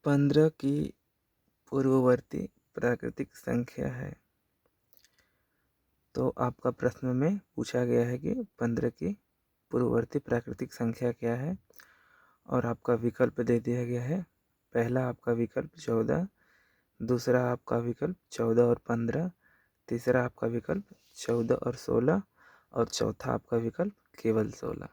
15 की पूर्ववर्ती प्राकृतिक संख्या है। तो आपका प्रश्न में पूछा गया है कि 15 की पूर्ववर्ती प्राकृतिक संख्या क्या है, और आपका विकल्प दे दिया गया है। पहला आपका विकल्प 14, दूसरा आपका विकल्प 14 और 15, तीसरा आपका विकल्प 14 और 16, और चौथा आपका विकल्प केवल 16।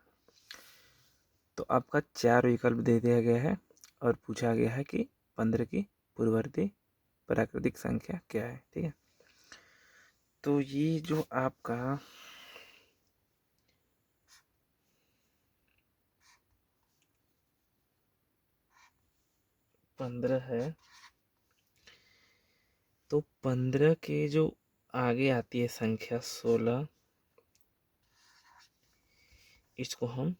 तो आपका 4 विकल्प दे दिया गया है और पूछा गया है कि 15 की पूर्ववर्ती प्राकृतिक संख्या क्या है। ठीक है, तो ये जो आपका 15 है, तो 15 के जो आगे आती है संख्या 16, इसको हम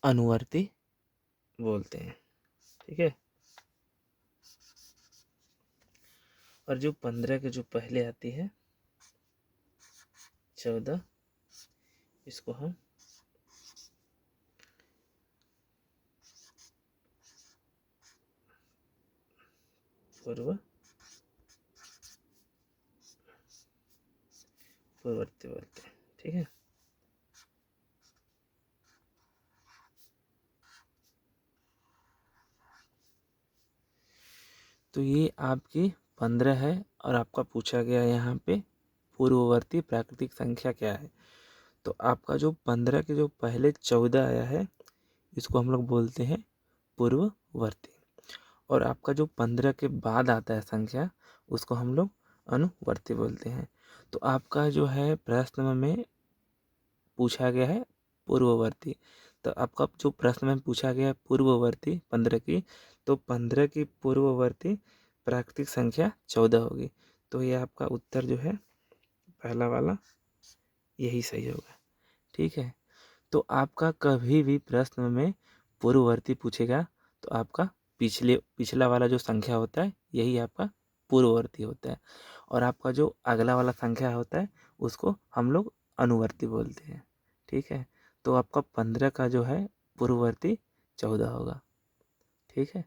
अनुवर्ती बोलते हैं। ठीक है, और जो 15 के जो पहले आती है 14, इसको हम पूर्ववर्ती बोलते हैं। ठीक है, तो ये आपकी 15 है और आपका पूछा गया यहाँ पे पूर्ववर्ती प्राकृतिक संख्या क्या है। तो आपका जो 15 के जो पहले 14 आया है, इसको हम लोग बोलते हैं पूर्ववर्ती, और आपका जो 15 के बाद आता है संख्या, उसको हम लोग अनुवर्ती बोलते हैं। तो आपका जो है प्रश्न में पूछा गया है पूर्ववर्ती, तो आपका जो प्रश्न में पूछा गया है पूर्ववर्ती 15 की, तो 15 की पूर्ववर्ती प्राकृतिक संख्या 14 होगी। तो ये आपका उत्तर जो है पहला वाला यही सही होगा। ठीक है, तो आपका कभी भी प्रश्न में पूर्ववर्ती पूछेगा तो आपका पिछला वाला जो संख्या होता है यही आपका पूर्ववर्ती होता है, और आपका जो अगला वाला संख्या होता है उसको हम लोग अनुवर्ती बोलते हैं। ठीक है, तो आपका 15 का जो है पूर्ववर्ती 14 होगा। ठीक है।